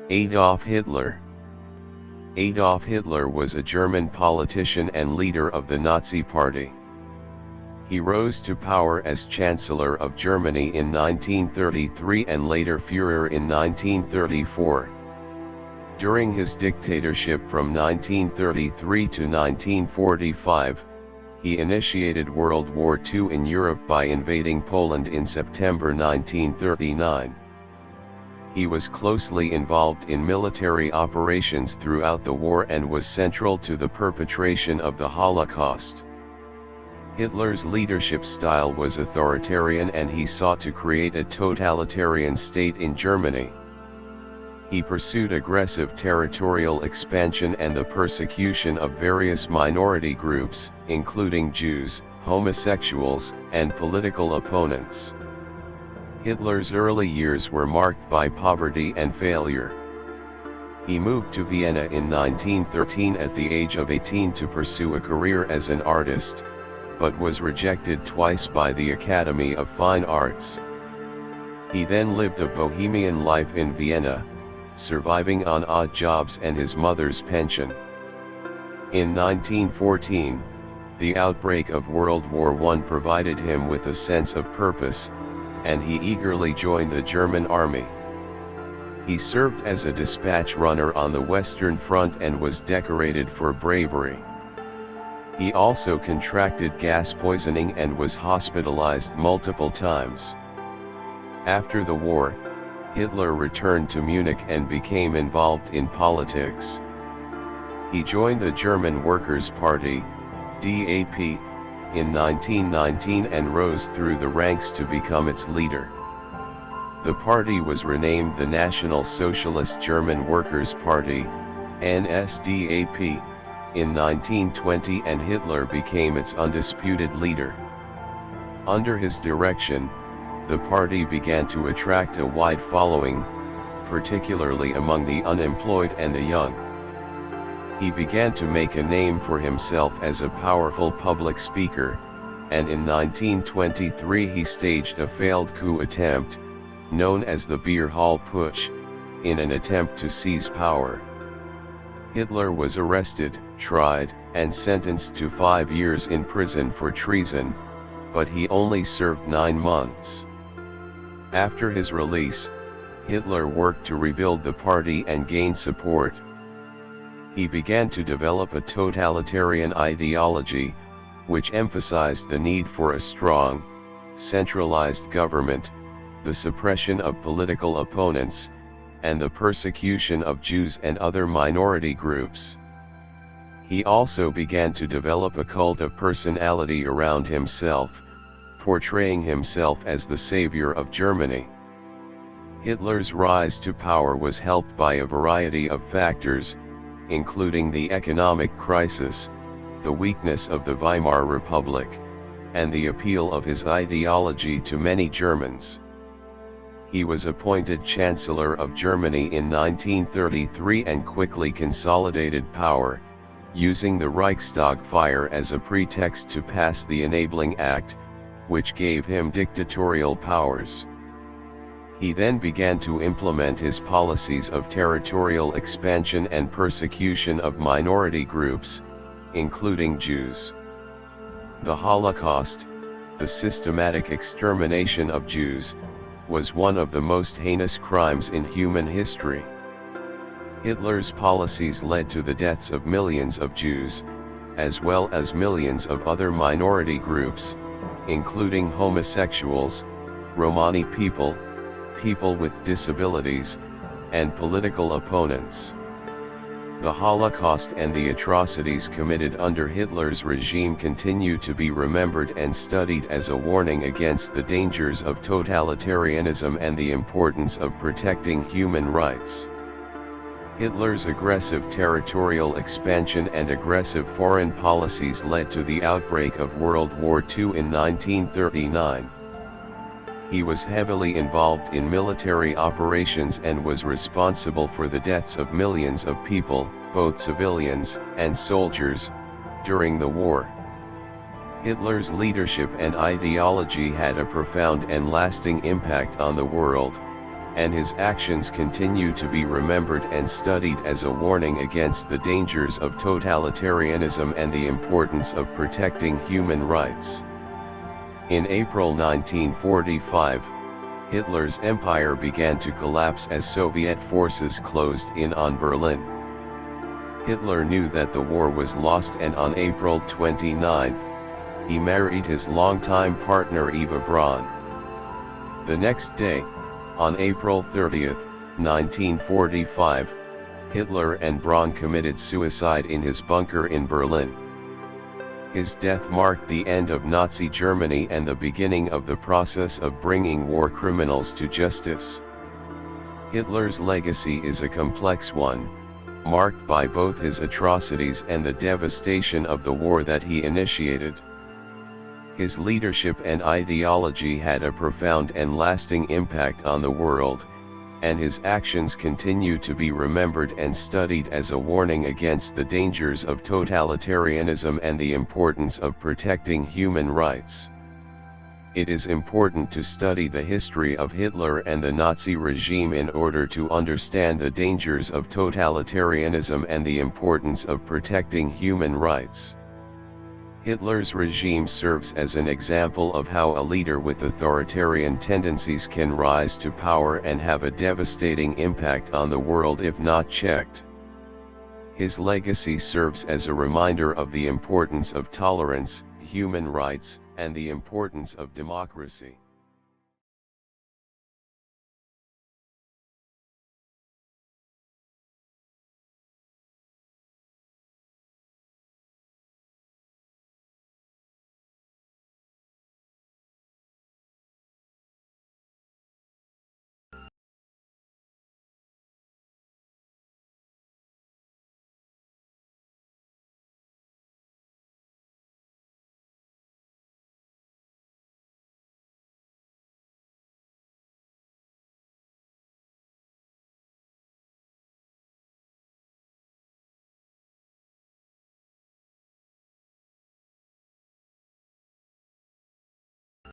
Adolf Hitler. Adolf Hitler was a German politician and leader of the Nazi Party. He rose to power as Chancellor of Germany in 1933 and later Führer in 1934. During his dictatorship from 1933 to 1945, he initiated World War II in Europe by invading Poland in September 1939. He was closely involved in military operations throughout the war and was central to the perpetration of the Holocaust. Hitler's leadership style was authoritarian and he sought to create a totalitarian state in Germany. He pursued aggressive territorial expansion and the persecution of various minority groups, including Jews, homosexuals, and political opponents. Hitler's early years were marked by poverty and failure. He moved to Vienna in 1913 at the age of 18 to pursue a career as an artist, but was rejected twice by the Academy of Fine Arts. He then lived a bohemian life in Vienna, surviving on odd jobs and his mother's pension. In 1914, the outbreak of World War I provided him with a sense of purpose, and he eagerly joined the German army. He served as a dispatch runner on the Western Front and was decorated for bravery. He also contracted gas poisoning and was hospitalized multiple times. After the war, Hitler returned to Munich and became involved in politics. He joined the German Workers' Party, DAP, in 1919 and rose through the ranks to become its leader. The party was renamed the National Socialist German Workers' Party, NSDAP, in 1920 and Hitler became its undisputed leader. Under his direction, the party began to attract a wide following, particularly among the unemployed and the young. He began to make a name for himself as a powerful public speaker, and in 1923 he staged a failed coup attempt, known as the Beer Hall Putsch, in an attempt to seize power. Hitler was arrested, tried, and sentenced to 5 years in prison for treason, but he only served 9 months. After his release, Hitler worked to rebuild the party and gain support. He began to develop a totalitarian ideology, which emphasized the need for a strong, centralized government, the suppression of political opponents, and the persecution of Jews and other minority groups. He also began to develop a cult of personality around himself, portraying himself as the savior of Germany. Hitler's rise to power was helped by a variety of factors, including the economic crisis, the weakness of the Weimar Republic, and the appeal of his ideology to many Germans. He was appointed Chancellor of Germany in 1933 and quickly consolidated power, using the Reichstag fire as a pretext to pass the Enabling Act, which gave him dictatorial powers. He then began to implement his policies of territorial expansion and persecution of minority groups, including Jews. The Holocaust, the systematic extermination of Jews, was one of the most heinous crimes in human history. Hitler's policies led to the deaths of millions of Jews, as well as millions of other minority groups, including homosexuals, Romani people, people with disabilities, and political opponents. The Holocaust and the atrocities committed under Hitler's regime continue to be remembered and studied as a warning against the dangers of totalitarianism and the importance of protecting human rights. Hitler's aggressive territorial expansion and aggressive foreign policies led to the outbreak of World War II in 1939. He was heavily involved in military operations and was responsible for the deaths of millions of people, both civilians and soldiers, during the war. Hitler's leadership and ideology had a profound and lasting impact on the world, and his actions continue to be remembered and studied as a warning against the dangers of totalitarianism and the importance of protecting human rights. In April 1945, Hitler's empire began to collapse as Soviet forces closed in on Berlin. Hitler knew that the war was lost, and on April 29, he married his longtime partner Eva Braun. The next day, on April 30, 1945, Hitler and Braun committed suicide in his bunker in Berlin. His death marked the end of Nazi Germany and the beginning of the process of bringing war criminals to justice. Hitler's legacy is a complex one, marked by both his atrocities and the devastation of the war that he initiated. His leadership and ideology had a profound and lasting impact on the world, and his actions continue to be remembered and studied as a warning against the dangers of totalitarianism and the importance of protecting human rights. It is important to study the history of Hitler and the Nazi regime in order to understand the dangers of totalitarianism and the importance of protecting human rights. Hitler's regime serves as an example of how a leader with authoritarian tendencies can rise to power and have a devastating impact on the world if not checked. His legacy serves as a reminder of the importance of tolerance, human rights, and the importance of democracy.